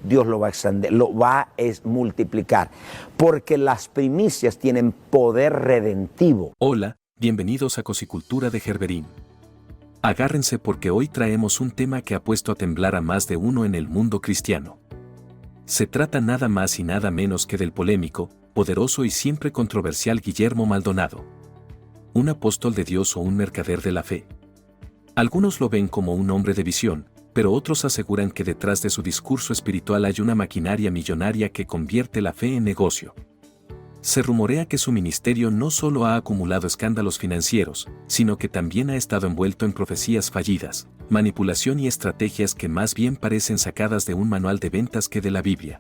Dios lo va a extender, lo va a multiplicar, porque las primicias tienen poder redentivo. Hola, bienvenidos a Cosicultura de Gerberín. Agárrense porque hoy traemos un tema que ha puesto a temblar a más de uno en el mundo cristiano. Se trata nada más y nada menos que del polémico, poderoso y siempre controversial Guillermo Maldonado. ¿Un apóstol de Dios o un mercader de la fe? Algunos lo ven como un hombre de visión, pero otros aseguran que detrás de su discurso espiritual hay una maquinaria millonaria que convierte la fe en negocio. Se rumorea que su ministerio no solo ha acumulado escándalos financieros, sino que también ha estado envuelto en profecías fallidas, manipulación y estrategias que más bien parecen sacadas de un manual de ventas que de la Biblia.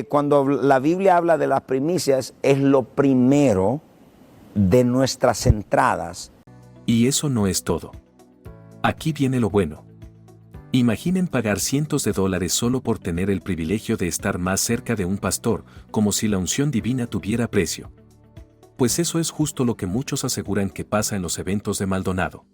Cuando la Biblia habla de las primicias, es lo primero de nuestras entradas. Y eso no es todo. Aquí viene lo bueno. Imaginen pagar cientos de dólares solo por tener el privilegio de estar más cerca de un pastor, como si la unción divina tuviera precio. Pues eso es justo lo que muchos aseguran que pasa en los eventos de Maldonado.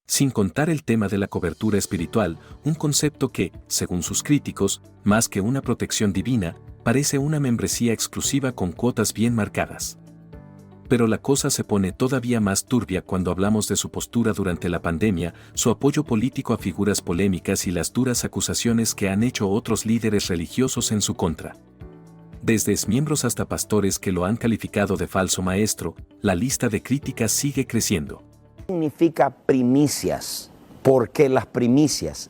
Sin contar el tema de la cobertura espiritual, un concepto que, según sus críticos, más que una protección divina, parece una membresía exclusiva con cuotas bien marcadas. Pero la cosa se pone todavía más turbia cuando hablamos de su postura durante la pandemia, su apoyo político a figuras polémicas y las duras acusaciones que han hecho otros líderes religiosos en su contra. Desde exmiembros hasta pastores que lo han calificado de falso maestro, la lista de críticas sigue creciendo. ¿Qué significa primicias? ¿Por qué las primicias?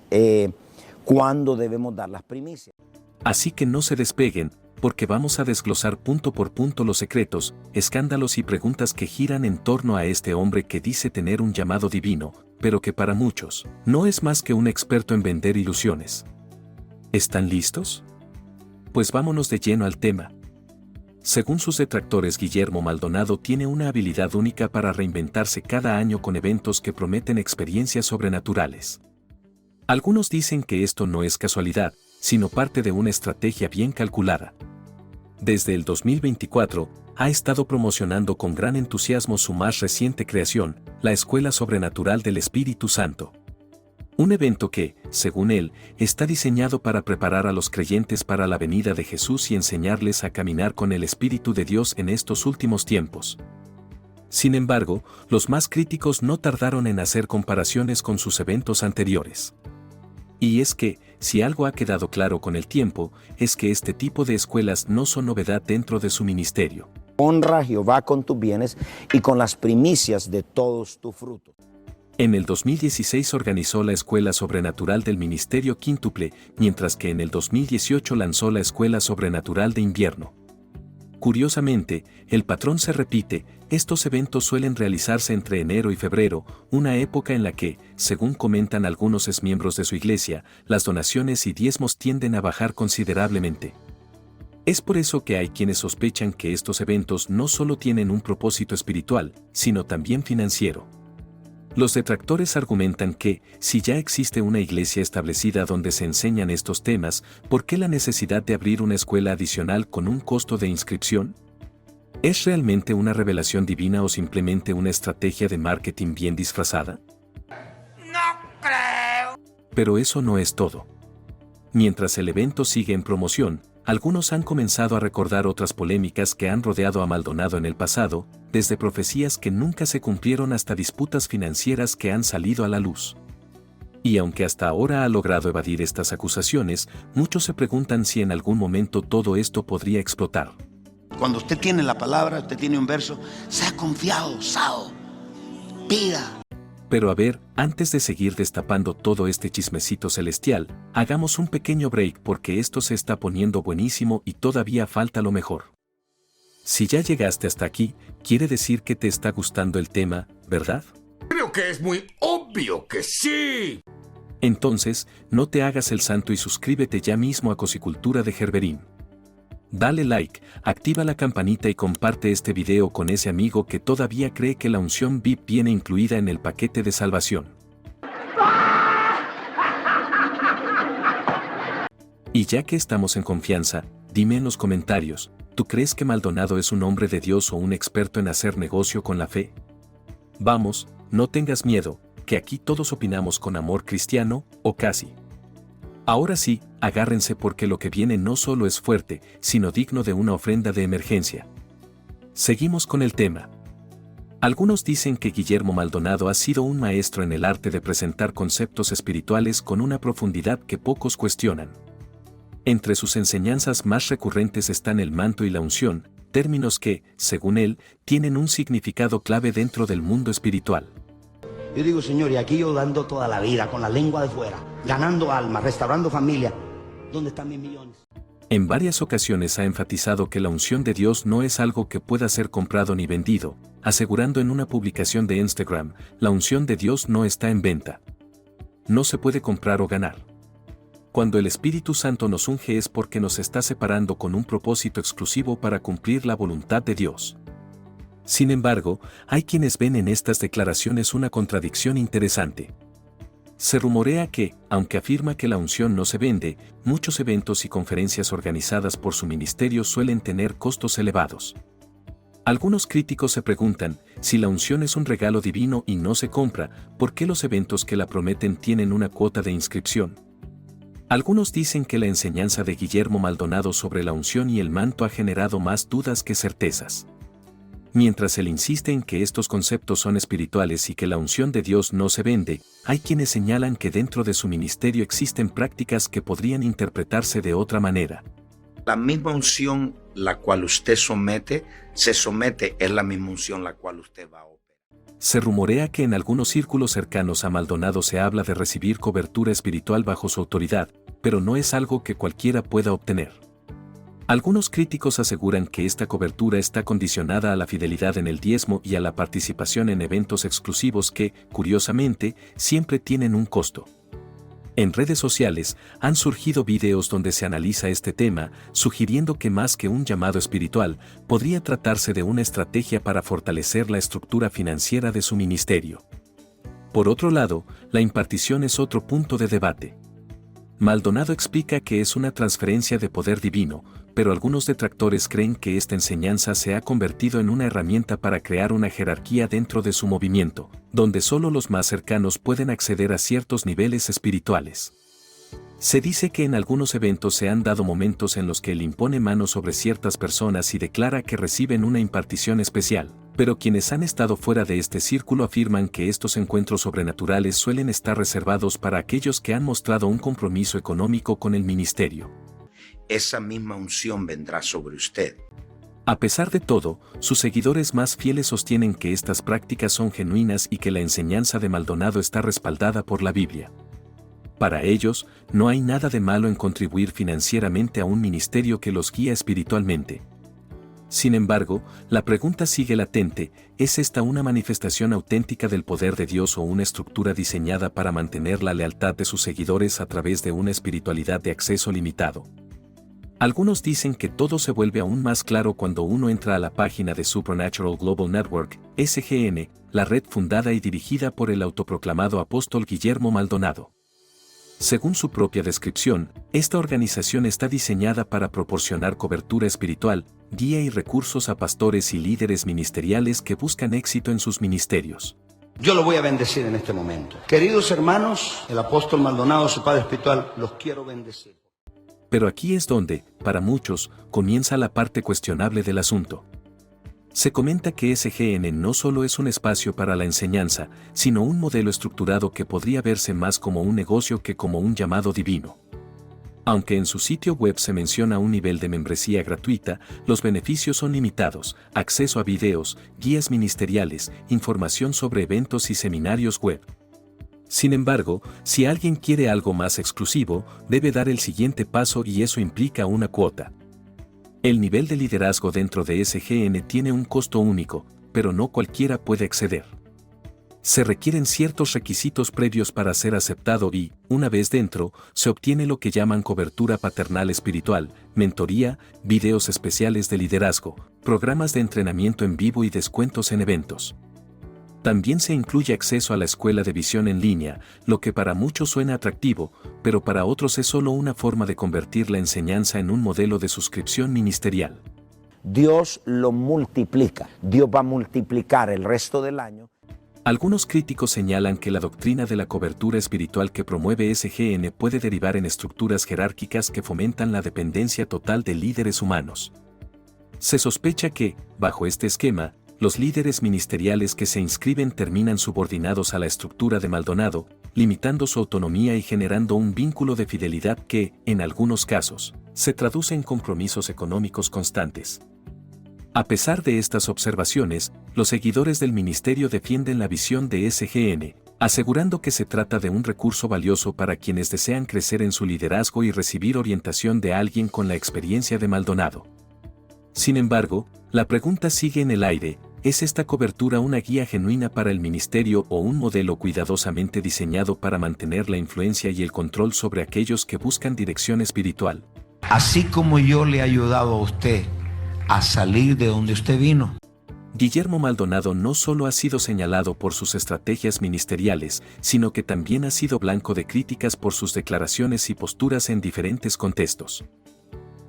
¿Cuándo debemos dar las primicias? Así que no se despeguen, porque vamos a desglosar punto por punto los secretos, escándalos y preguntas que giran en torno a este hombre que dice tener un llamado divino, pero que para muchos no es más que un experto en vender ilusiones. ¿Están listos? Pues vámonos de lleno al tema. Según sus detractores, Guillermo Maldonado tiene una habilidad única para reinventarse cada año con eventos que prometen experiencias sobrenaturales. Algunos dicen que esto no es casualidad, sino parte de una estrategia bien calculada. Desde el 2024, ha estado promocionando con gran entusiasmo su más reciente creación, la Escuela Sobrenatural del Espíritu Santo. Un evento que, según él, está diseñado para preparar a los creyentes para la venida de Jesús y enseñarles a caminar con el Espíritu de Dios en estos últimos tiempos. Sin embargo, los más críticos no tardaron en hacer comparaciones con sus eventos anteriores. Y es que, si algo ha quedado claro con el tiempo, es que este tipo de escuelas no son novedad dentro de su ministerio. Honra a Jehová con tus bienes y con las primicias de todos tus frutos. En el 2016 organizó la Escuela Sobrenatural del Ministerio Quíntuple, mientras que en el 2018 lanzó la Escuela Sobrenatural de Invierno. Curiosamente, el patrón se repite, estos eventos suelen realizarse entre enero y febrero, una época en la que, según comentan algunos exmiembros de su iglesia, las donaciones y diezmos tienden a bajar considerablemente. Es por eso que hay quienes sospechan que estos eventos no solo tienen un propósito espiritual, sino también financiero. Los detractores argumentan que, si ya existe una iglesia establecida donde se enseñan estos temas, ¿por qué la necesidad de abrir una escuela adicional con un costo de inscripción? ¿Es realmente una revelación divina o simplemente una estrategia de marketing bien disfrazada? No creo. Pero eso no es todo. Mientras el evento sigue en promoción, algunos han comenzado a recordar otras polémicas que han rodeado a Maldonado en el pasado, desde profecías que nunca se cumplieron hasta disputas financieras que han salido a la luz. Y aunque hasta ahora ha logrado evadir estas acusaciones, muchos se preguntan si en algún momento todo esto podría explotar. Cuando usted tiene la palabra, usted tiene un verso, sea confiado, osado, pida. Pero a ver, antes de seguir destapando todo este chismecito celestial, hagamos un pequeño break porque esto se está poniendo buenísimo y todavía falta lo mejor. Si ya llegaste hasta aquí, quiere decir que te está gustando el tema, ¿verdad? Creo que es muy obvio que sí. Entonces, no te hagas el santo y suscríbete ya mismo a Cosicultura de Gerberín. Dale like, activa la campanita y comparte este video con ese amigo que todavía cree que la unción VIP viene incluida en el paquete de salvación. Y ya que estamos en confianza, dime en los comentarios, ¿tú crees que Maldonado es un hombre de Dios o un experto en hacer negocio con la fe? Vamos, no tengas miedo, que aquí todos opinamos con amor cristiano, o casi. Ahora sí, agárrense porque lo que viene no solo es fuerte, sino digno de una ofrenda de emergencia. Seguimos con el tema. Algunos dicen que Guillermo Maldonado ha sido un maestro en el arte de presentar conceptos espirituales con una profundidad que pocos cuestionan. Entre sus enseñanzas más recurrentes están el manto y la unción, términos que, según él, tienen un significado clave dentro del mundo espiritual. Yo digo, Señor, y aquí yo dando toda la vida, con la lengua de fuera, ganando almas, restaurando familia, ¿dónde están mis millones? En varias ocasiones ha enfatizado que la unción de Dios no es algo que pueda ser comprado ni vendido, asegurando en una publicación de Instagram, la unción de Dios no está en venta. No se puede comprar o ganar. Cuando el Espíritu Santo nos unge es porque nos está separando con un propósito exclusivo para cumplir la voluntad de Dios. Sin embargo, hay quienes ven en estas declaraciones una contradicción interesante. Se rumorea que, aunque afirma que la unción no se vende, muchos eventos y conferencias organizadas por su ministerio suelen tener costos elevados. Algunos críticos se preguntan, si la unción es un regalo divino y no se compra, ¿por qué los eventos que la prometen tienen una cuota de inscripción? Algunos dicen que la enseñanza de Guillermo Maldonado sobre la unción y el manto ha generado más dudas que certezas. Mientras él insiste en que estos conceptos son espirituales y que la unción de Dios no se vende, hay quienes señalan que dentro de su ministerio existen prácticas que podrían interpretarse de otra manera. La misma unción la cual usted se somete, es la misma unción la cual usted va a operar. Se rumorea que en algunos círculos cercanos a Maldonado se habla de recibir cobertura espiritual bajo su autoridad, pero no es algo que cualquiera pueda obtener. Algunos críticos aseguran que esta cobertura está condicionada a la fidelidad en el diezmo y a la participación en eventos exclusivos que, curiosamente, siempre tienen un costo. En redes sociales han surgido videos donde se analiza este tema, sugiriendo que más que un llamado espiritual, podría tratarse de una estrategia para fortalecer la estructura financiera de su ministerio. Por otro lado, la impartición es otro punto de debate. Maldonado explica que es una transferencia de poder divino, pero algunos detractores creen que esta enseñanza se ha convertido en una herramienta para crear una jerarquía dentro de su movimiento, donde solo los más cercanos pueden acceder a ciertos niveles espirituales. Se dice que en algunos eventos se han dado momentos en los que él impone manos sobre ciertas personas y declara que reciben una impartición especial, pero quienes han estado fuera de este círculo afirman que estos encuentros sobrenaturales suelen estar reservados para aquellos que han mostrado un compromiso económico con el ministerio. Esa misma unción vendrá sobre usted. A pesar de todo, sus seguidores más fieles sostienen que estas prácticas son genuinas y que la enseñanza de Maldonado está respaldada por la Biblia. Para ellos, no hay nada de malo en contribuir financieramente a un ministerio que los guía espiritualmente. Sin embargo, la pregunta sigue latente, ¿es esta una manifestación auténtica del poder de Dios o una estructura diseñada para mantener la lealtad de sus seguidores a través de una espiritualidad de acceso limitado? Algunos dicen que todo se vuelve aún más claro cuando uno entra a la página de Supernatural Global Network, SGN, la red fundada y dirigida por el autoproclamado apóstol Guillermo Maldonado. Según su propia descripción, esta organización está diseñada para proporcionar cobertura espiritual, guía y recursos a pastores y líderes ministeriales que buscan éxito en sus ministerios. Yo lo voy a bendecir en este momento. Queridos hermanos, el apóstol Maldonado, su padre espiritual, los quiero bendecir. Pero aquí es donde, para muchos, comienza la parte cuestionable del asunto. Se comenta que SGN no solo es un espacio para la enseñanza, sino un modelo estructurado que podría verse más como un negocio que como un llamado divino. Aunque en su sitio web se menciona un nivel de membresía gratuita, los beneficios son limitados: acceso a videos, guías ministeriales, información sobre eventos y seminarios web. Sin embargo, si alguien quiere algo más exclusivo, debe dar el siguiente paso y eso implica una cuota. El nivel de liderazgo dentro de SGN tiene un costo único, pero no cualquiera puede acceder. Se requieren ciertos requisitos previos para ser aceptado y, una vez dentro, se obtiene lo que llaman cobertura paternal espiritual, mentoría, videos especiales de liderazgo, programas de entrenamiento en vivo y descuentos en eventos. También se incluye acceso a la escuela de visión en línea, lo que para muchos suena atractivo, pero para otros es solo una forma de convertir la enseñanza en un modelo de suscripción ministerial. Dios lo multiplica. Dios va a multiplicar el resto del año. Algunos críticos señalan que la doctrina de la cobertura espiritual que promueve SGN puede derivar en estructuras jerárquicas que fomentan la dependencia total de líderes humanos. Se sospecha que, bajo este esquema, los líderes ministeriales que se inscriben terminan subordinados a la estructura de Maldonado, limitando su autonomía y generando un vínculo de fidelidad que, en algunos casos, se traduce en compromisos económicos constantes. A pesar de estas observaciones, los seguidores del ministerio defienden la visión de SGN, asegurando que se trata de un recurso valioso para quienes desean crecer en su liderazgo y recibir orientación de alguien con la experiencia de Maldonado. Sin embargo, la pregunta sigue en el aire: ¿es esta cobertura una guía genuina para el ministerio o un modelo cuidadosamente diseñado para mantener la influencia y el control sobre aquellos que buscan dirección espiritual? Así como yo le he ayudado a usted a salir de donde usted vino. Guillermo Maldonado no solo ha sido señalado por sus estrategias ministeriales, sino que también ha sido blanco de críticas por sus declaraciones y posturas en diferentes contextos.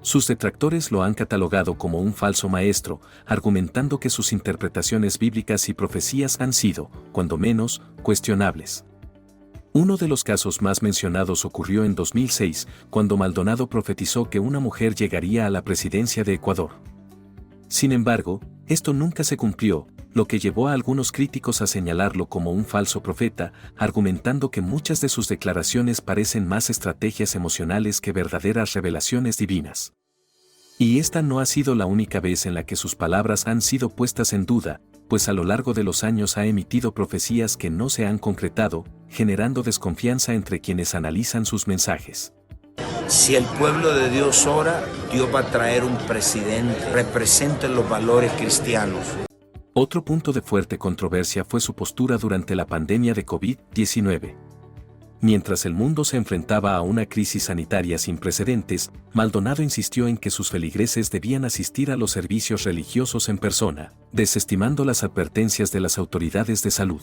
Sus detractores lo han catalogado como un falso maestro, argumentando que sus interpretaciones bíblicas y profecías han sido, cuando menos, cuestionables. Uno de los casos más mencionados ocurrió en 2006, cuando Maldonado profetizó que una mujer llegaría a la presidencia de Ecuador. Sin embargo, esto nunca se cumplió, lo que llevó a algunos críticos a señalarlo como un falso profeta, argumentando que muchas de sus declaraciones parecen más estrategias emocionales que verdaderas revelaciones divinas. Y esta no ha sido la única vez en la que sus palabras han sido puestas en duda, pues a lo largo de los años ha emitido profecías que no se han concretado, generando desconfianza entre quienes analizan sus mensajes. Si el pueblo de Dios ora, Dios va a traer un presidente que represente los valores cristianos. Otro punto de fuerte controversia fue su postura durante la pandemia de COVID-19. Mientras el mundo se enfrentaba a una crisis sanitaria sin precedentes, Maldonado insistió en que sus feligreses debían asistir a los servicios religiosos en persona, desestimando las advertencias de las autoridades de salud.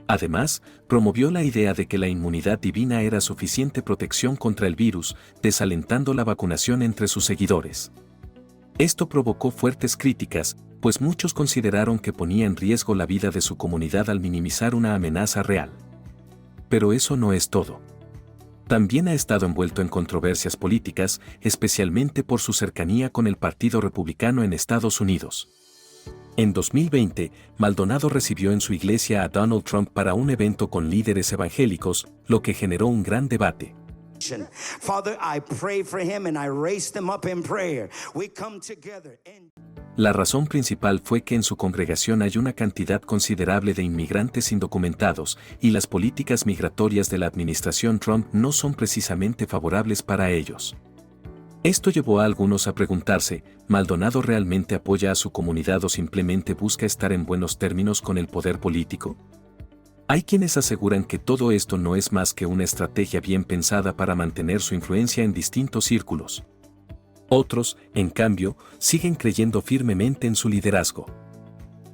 Además, promovió la idea de que la inmunidad divina era suficiente protección contra el virus, desalentando la vacunación entre sus seguidores. Esto provocó fuertes críticas, pues muchos consideraron que ponía en riesgo la vida de su comunidad al minimizar una amenaza real. Pero eso no es todo. También ha estado envuelto en controversias políticas, especialmente por su cercanía con el Partido Republicano en Estados Unidos. En 2020, Maldonado recibió en su iglesia a Donald Trump para un evento con líderes evangélicos, lo que generó un gran debate. La razón principal fue que en su congregación hay una cantidad considerable de inmigrantes indocumentados, y las políticas migratorias de la administración Trump no son precisamente favorables para ellos. Esto llevó a algunos a preguntarse, ¿Maldonado realmente apoya a su comunidad o simplemente busca estar en buenos términos con el poder político? Hay quienes aseguran que todo esto no es más que una estrategia bien pensada para mantener su influencia en distintos círculos. Otros, en cambio, siguen creyendo firmemente en su liderazgo.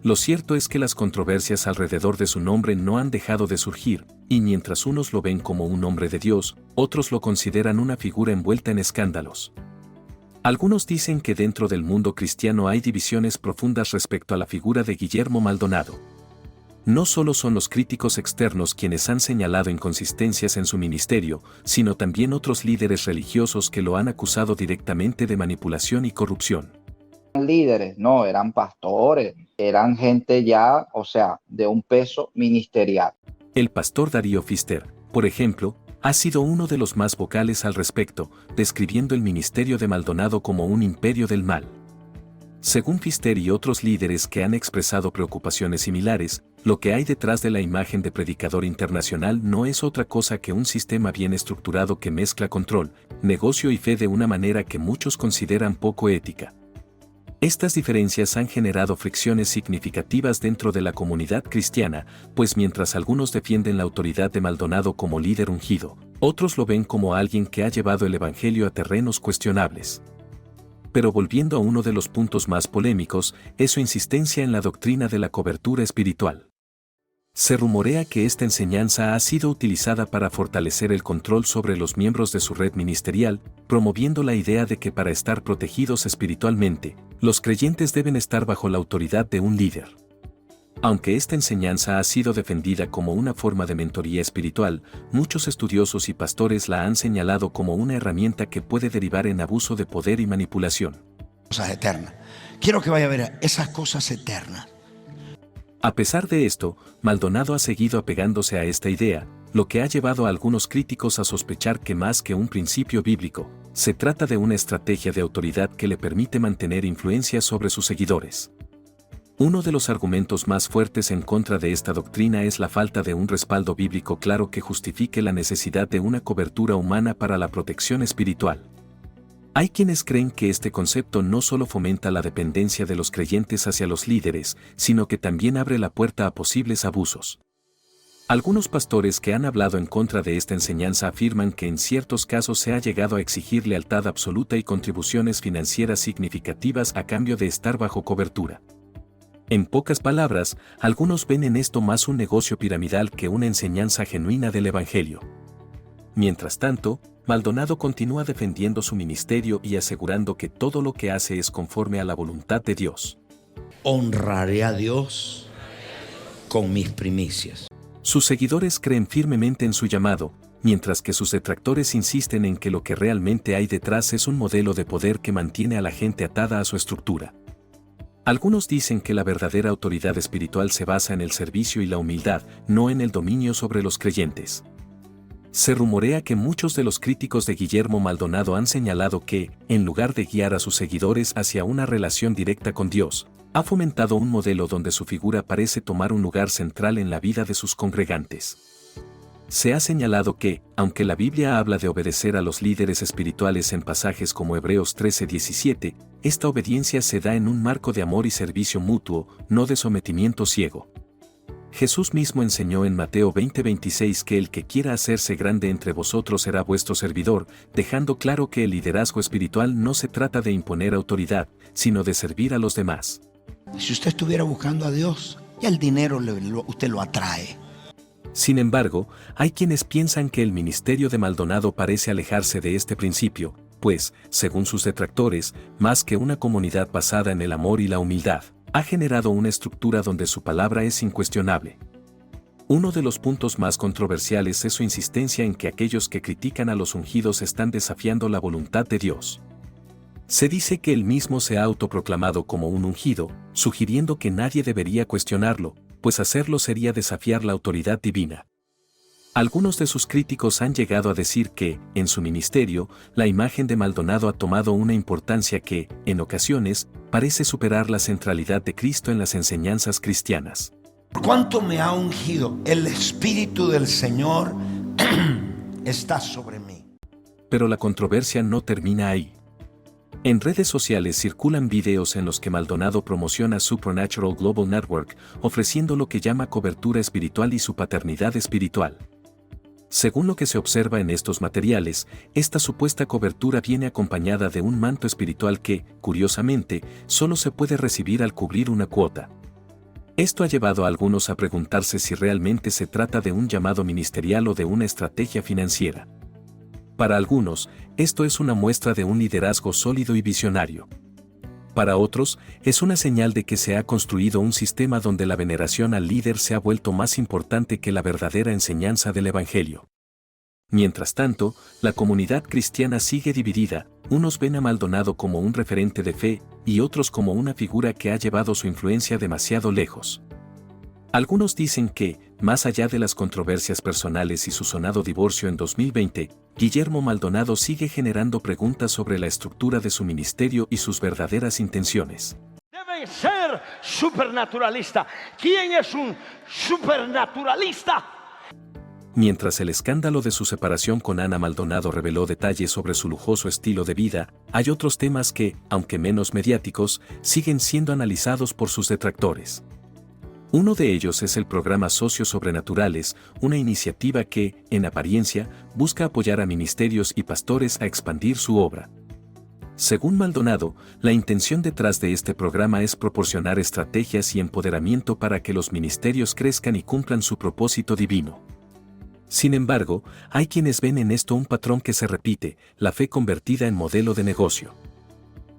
Lo cierto es que las controversias alrededor de su nombre no han dejado de surgir, y mientras unos lo ven como un hombre de Dios, otros lo consideran una figura envuelta en escándalos. Algunos dicen que dentro del mundo cristiano hay divisiones profundas respecto a la figura de Guillermo Maldonado. No solo son los críticos externos quienes han señalado inconsistencias en su ministerio, sino también otros líderes religiosos que lo han acusado directamente de manipulación y corrupción. Líderes, no, eran pastores, eran gente ya, de un peso ministerial. El pastor Darío Fister, por ejemplo, ha sido uno de los más vocales al respecto, describiendo el ministerio de Maldonado como un imperio del mal. Según Fister y otros líderes que han expresado preocupaciones similares, lo que hay detrás de la imagen de predicador internacional no es otra cosa que un sistema bien estructurado que mezcla control, negocio y fe de una manera que muchos consideran poco ética. Estas diferencias han generado fricciones significativas dentro de la comunidad cristiana, pues mientras algunos defienden la autoridad de Maldonado como líder ungido, otros lo ven como alguien que ha llevado el evangelio a terrenos cuestionables. Pero volviendo a uno de los puntos más polémicos, es su insistencia en la doctrina de la cobertura espiritual. Se rumorea que esta enseñanza ha sido utilizada para fortalecer el control sobre los miembros de su red ministerial, promoviendo la idea de que para estar protegidos espiritualmente, los creyentes deben estar bajo la autoridad de un líder. Aunque esta enseñanza ha sido defendida como una forma de mentoría espiritual, muchos estudiosos y pastores la han señalado como una herramienta que puede derivar en abuso de poder y manipulación. Cosas eternas. Quiero que vaya a ver esas cosas eternas. A pesar de esto, Maldonado ha seguido apegándose a esta idea, lo que ha llevado a algunos críticos a sospechar que más que un principio bíblico, se trata de una estrategia de autoridad que le permite mantener influencia sobre sus seguidores. Uno de los argumentos más fuertes en contra de esta doctrina es la falta de un respaldo bíblico claro que justifique la necesidad de una cobertura humana para la protección espiritual. Hay quienes creen que este concepto no solo fomenta la dependencia de los creyentes hacia los líderes, sino que también abre la puerta a posibles abusos. Algunos pastores que han hablado en contra de esta enseñanza afirman que en ciertos casos se ha llegado a exigir lealtad absoluta y contribuciones financieras significativas a cambio de estar bajo cobertura. En pocas palabras, algunos ven en esto más un negocio piramidal que una enseñanza genuina del Evangelio. Mientras tanto, Maldonado continúa defendiendo su ministerio y asegurando que todo lo que hace es conforme a la voluntad de Dios. Honraré a Dios con mis primicias. Sus seguidores creen firmemente en su llamado, mientras que sus detractores insisten en que lo que realmente hay detrás es un modelo de poder que mantiene a la gente atada a su estructura. Algunos dicen que la verdadera autoridad espiritual se basa en el servicio y la humildad, no en el dominio sobre los creyentes. Se rumorea que muchos de los críticos de Guillermo Maldonado han señalado que, en lugar de guiar a sus seguidores hacia una relación directa con Dios, ha fomentado un modelo donde su figura parece tomar un lugar central en la vida de sus congregantes. Se ha señalado que, aunque la Biblia habla de obedecer a los líderes espirituales en pasajes como Hebreos 13:17, esta obediencia se da en un marco de amor y servicio mutuo, no de sometimiento ciego. Jesús mismo enseñó en Mateo 20:26 que el que quiera hacerse grande entre vosotros será vuestro servidor, dejando claro que el liderazgo espiritual no se trata de imponer autoridad, sino de servir a los demás. Si usted estuviera buscando a Dios, ya el dinero usted lo atrae. Sin embargo, hay quienes piensan que el ministerio de Maldonado parece alejarse de este principio, pues, según sus detractores, más que una comunidad basada en el amor y la humildad, ha generado una estructura donde su palabra es incuestionable. Uno de los puntos más controversiales es su insistencia en que aquellos que critican a los ungidos están desafiando la voluntad de Dios. Se dice que él mismo se ha autoproclamado como un ungido, sugiriendo que nadie debería cuestionarlo, pues hacerlo sería desafiar la autoridad divina. Algunos de sus críticos han llegado a decir que, en su ministerio, la imagen de Maldonado ha tomado una importancia que, en ocasiones, parece superar la centralidad de Cristo en las enseñanzas cristianas. ¿Por cuánto me ha ungido? El Espíritu del Señor está sobre mí. Pero la controversia no termina ahí. En redes sociales circulan videos en los que Maldonado promociona Supernatural Global Network, ofreciendo lo que llama cobertura espiritual y su paternidad espiritual. Según lo que se observa en estos materiales, esta supuesta cobertura viene acompañada de un manto espiritual que, curiosamente, solo se puede recibir al cubrir una cuota. Esto ha llevado a algunos a preguntarse si realmente se trata de un llamado ministerial o de una estrategia financiera. Para algunos, esto es una muestra de un liderazgo sólido y visionario. Para otros, es una señal de que se ha construido un sistema donde la veneración al líder se ha vuelto más importante que la verdadera enseñanza del Evangelio. Mientras tanto, la comunidad cristiana sigue dividida, unos ven a Maldonado como un referente de fe, y otros como una figura que ha llevado su influencia demasiado lejos. Algunos dicen que, más allá de las controversias personales y su sonado divorcio en 2020, Guillermo Maldonado sigue generando preguntas sobre la estructura de su ministerio y sus verdaderas intenciones. Deben ser supernaturalistas. ¿Quién es un supernaturalista? Mientras el escándalo de su separación con Ana Maldonado reveló detalles sobre su lujoso estilo de vida, hay otros temas que, aunque menos mediáticos, siguen siendo analizados por sus detractores. Uno de ellos es el programa Socios Sobrenaturales, una iniciativa que, en apariencia, busca apoyar a ministerios y pastores a expandir su obra. Según Maldonado, la intención detrás de este programa es proporcionar estrategias y empoderamiento para que los ministerios crezcan y cumplan su propósito divino. Sin embargo, hay quienes ven en esto un patrón que se repite, la fe convertida en modelo de negocio.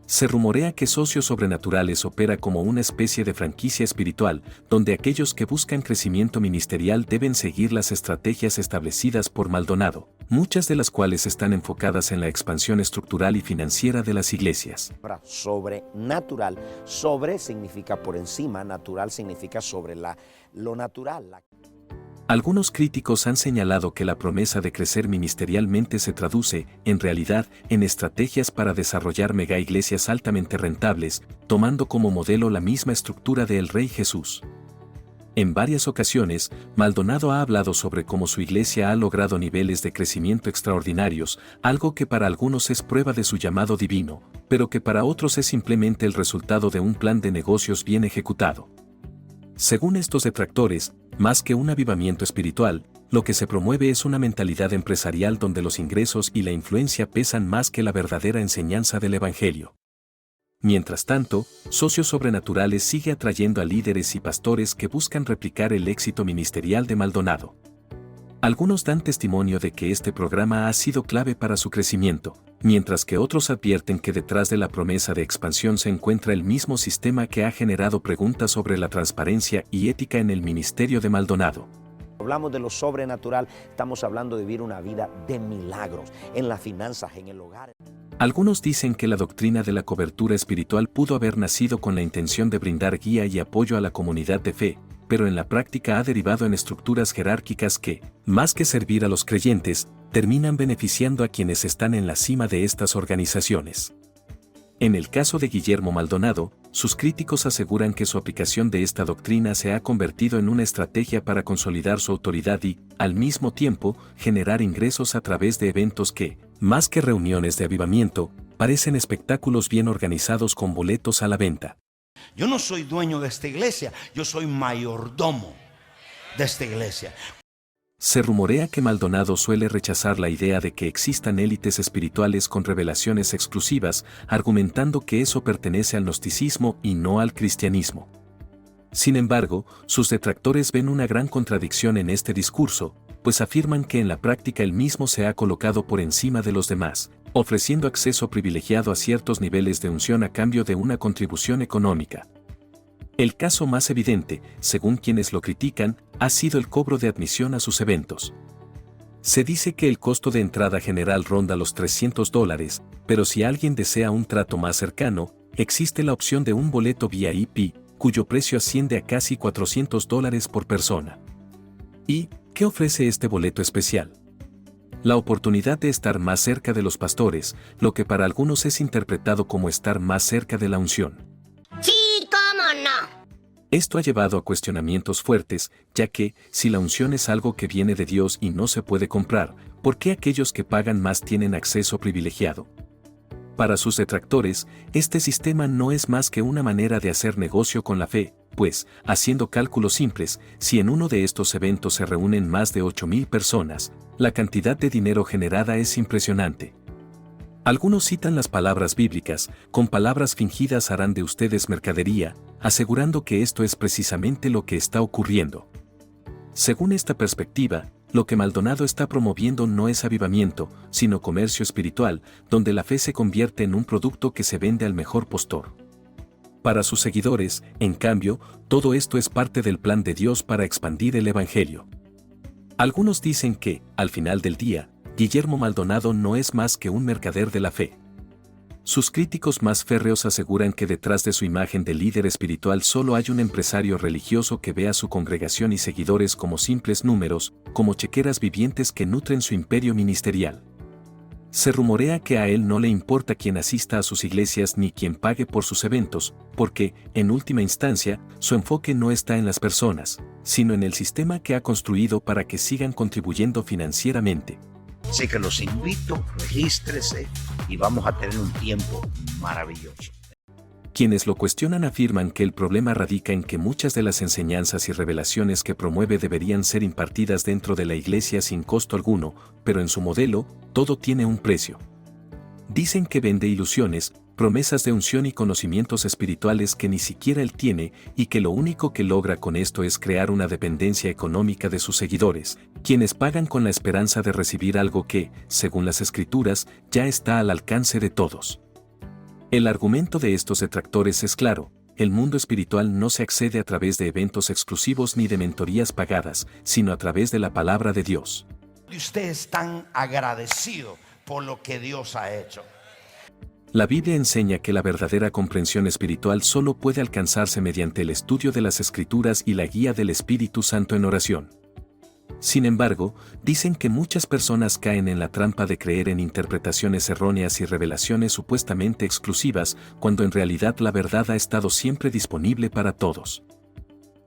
Se rumorea que Socios Sobrenaturales opera como una especie de franquicia espiritual, donde aquellos que buscan crecimiento ministerial deben seguir las estrategias establecidas por Maldonado, muchas de las cuales están enfocadas en la expansión estructural y financiera de las iglesias. Sobrenatural, sobre significa por encima, natural significa sobre lo natural. Algunos críticos han señalado que la promesa de crecer ministerialmente se traduce, en realidad, en estrategias para desarrollar mega iglesias altamente rentables, tomando como modelo la misma estructura del Rey Jesús. En varias ocasiones, Maldonado ha hablado sobre cómo su iglesia ha logrado niveles de crecimiento extraordinarios, algo que para algunos es prueba de su llamado divino, pero que para otros es simplemente el resultado de un plan de negocios bien ejecutado. Según estos detractores, más que un avivamiento espiritual, lo que se promueve es una mentalidad empresarial donde los ingresos y la influencia pesan más que la verdadera enseñanza del Evangelio. Mientras tanto, Socios Sobrenaturales sigue atrayendo a líderes y pastores que buscan replicar el éxito ministerial de Maldonado. Algunos dan testimonio de que este programa ha sido clave para su crecimiento, mientras que otros advierten que detrás de la promesa de expansión se encuentra el mismo sistema que ha generado preguntas sobre la transparencia y ética en el ministerio de Maldonado. Hablamos de lo sobrenatural, estamos hablando de vivir una vida de milagros, en las finanzas, en el hogar. Algunos dicen que la doctrina de la cobertura espiritual pudo haber nacido con la intención de brindar guía y apoyo a la comunidad de fe, pero en la práctica ha derivado en estructuras jerárquicas que, más que servir a los creyentes, terminan beneficiando a quienes están en la cima de estas organizaciones. En el caso de Guillermo Maldonado, sus críticos aseguran que su aplicación de esta doctrina se ha convertido en una estrategia para consolidar su autoridad y, al mismo tiempo, generar ingresos a través de eventos que, más que reuniones de avivamiento, parecen espectáculos bien organizados con boletos a la venta. Yo no soy dueño de esta iglesia, yo soy mayordomo de esta iglesia. Se rumorea que Maldonado suele rechazar la idea de que existan élites espirituales con revelaciones exclusivas, argumentando que eso pertenece al gnosticismo y no al cristianismo. Sin embargo, sus detractores ven una gran contradicción en este discurso, pues afirman que en la práctica él mismo se ha colocado por encima de los demás, ofreciendo acceso privilegiado a ciertos niveles de unción a cambio de una contribución económica. El caso más evidente, según quienes lo critican, ha sido el cobro de admisión a sus eventos. Se dice que el costo de entrada general ronda los $300, pero si alguien desea un trato más cercano, existe la opción de un boleto VIP, cuyo precio asciende a casi $400 por persona. ¿Y qué ofrece este boleto especial? La oportunidad de estar más cerca de los pastores, lo que para algunos es interpretado como estar más cerca de la unción. Sí, cómo no. Esto ha llevado a cuestionamientos fuertes, ya que, si la unción es algo que viene de Dios y no se puede comprar, ¿por qué aquellos que pagan más tienen acceso privilegiado? Para sus detractores, este sistema no es más que una manera de hacer negocio con la fe, pues, haciendo cálculos simples, si en uno de estos eventos se reúnen más de 8,000 personas, la cantidad de dinero generada es impresionante. Algunos citan las palabras bíblicas, con palabras fingidas harán de ustedes mercadería, asegurando que esto es precisamente lo que está ocurriendo. Según esta perspectiva, lo que Maldonado está promoviendo no es avivamiento, sino comercio espiritual, donde la fe se convierte en un producto que se vende al mejor postor. Para sus seguidores, en cambio, todo esto es parte del plan de Dios para expandir el Evangelio. Algunos dicen que, al final del día, Guillermo Maldonado no es más que un mercader de la fe. Sus críticos más férreos aseguran que detrás de su imagen de líder espiritual solo hay un empresario religioso que ve a su congregación y seguidores como simples números, como chequeras vivientes que nutren su imperio ministerial. Se rumorea que a él no le importa quién asista a sus iglesias ni quién pague por sus eventos, porque, en última instancia, su enfoque no está en las personas, sino en el sistema que ha construido para que sigan contribuyendo financieramente. Así que los invito, regístrese y vamos a tener un tiempo maravilloso. Quienes lo cuestionan afirman que el problema radica en que muchas de las enseñanzas y revelaciones que promueve deberían ser impartidas dentro de la iglesia sin costo alguno, pero en su modelo, todo tiene un precio. Dicen que vende ilusiones, promesas de unción y conocimientos espirituales que ni siquiera él tiene y que lo único que logra con esto es crear una dependencia económica de sus seguidores, quienes pagan con la esperanza de recibir algo que, según las Escrituras, ya está al alcance de todos. El argumento de estos detractores es claro: el mundo espiritual no se accede a través de eventos exclusivos ni de mentorías pagadas, sino a través de la palabra de Dios. Y usted es tan agradecido por lo que Dios ha hecho. La Biblia enseña que la verdadera comprensión espiritual solo puede alcanzarse mediante el estudio de las Escrituras y la guía del Espíritu Santo en oración. Sin embargo, dicen que muchas personas caen en la trampa de creer en interpretaciones erróneas y revelaciones supuestamente exclusivas, cuando en realidad la verdad ha estado siempre disponible para todos.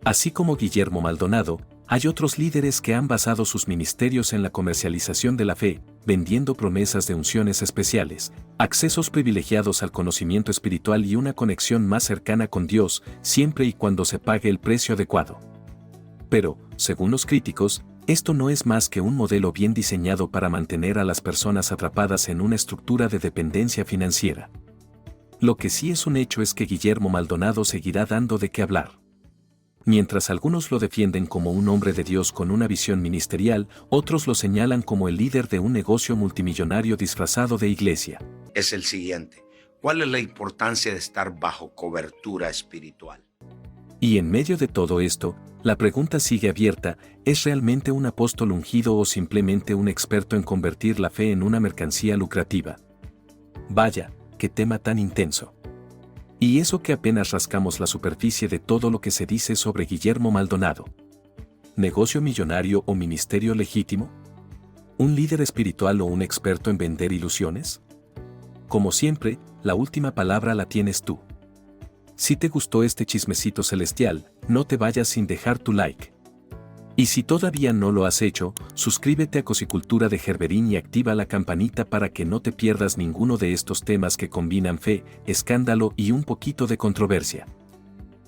Así como Guillermo Maldonado, hay otros líderes que han basado sus ministerios en la comercialización de la fe, vendiendo promesas de unciones especiales, accesos privilegiados al conocimiento espiritual y una conexión más cercana con Dios, siempre y cuando se pague el precio adecuado. Pero, según los críticos, esto no es más que un modelo bien diseñado para mantener a las personas atrapadas en una estructura de dependencia financiera. Lo que sí es un hecho es que Guillermo Maldonado seguirá dando de qué hablar. Mientras algunos lo defienden como un hombre de Dios con una visión ministerial, otros lo señalan como el líder de un negocio multimillonario disfrazado de iglesia. Es el siguiente: ¿cuál es la importancia de estar bajo cobertura espiritual? Y en medio de todo esto, la pregunta sigue abierta: ¿es realmente un apóstol ungido o simplemente un experto en convertir la fe en una mercancía lucrativa? Vaya, qué tema tan intenso. Y eso que apenas rascamos la superficie de todo lo que se dice sobre Guillermo Maldonado. ¿Negocio millonario o ministerio legítimo? ¿Un líder espiritual o un experto en vender ilusiones? Como siempre, la última palabra la tienes tú. Si te gustó este chismecito celestial, no te vayas sin dejar tu like. Y si todavía no lo has hecho, suscríbete a Cosicultura de Gerberín y activa la campanita para que no te pierdas ninguno de estos temas que combinan fe, escándalo y un poquito de controversia.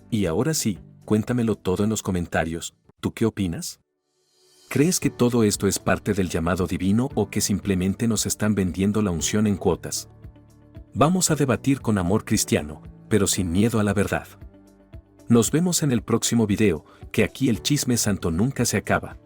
Y ahora sí, cuéntamelo todo en los comentarios. ¿Tú qué opinas? ¿Crees que todo esto es parte del llamado divino o que simplemente nos están vendiendo la unción en cuotas? Vamos a debatir con amor cristiano, pero sin miedo a la verdad. Nos vemos en el próximo video, que aquí el chisme santo nunca se acaba.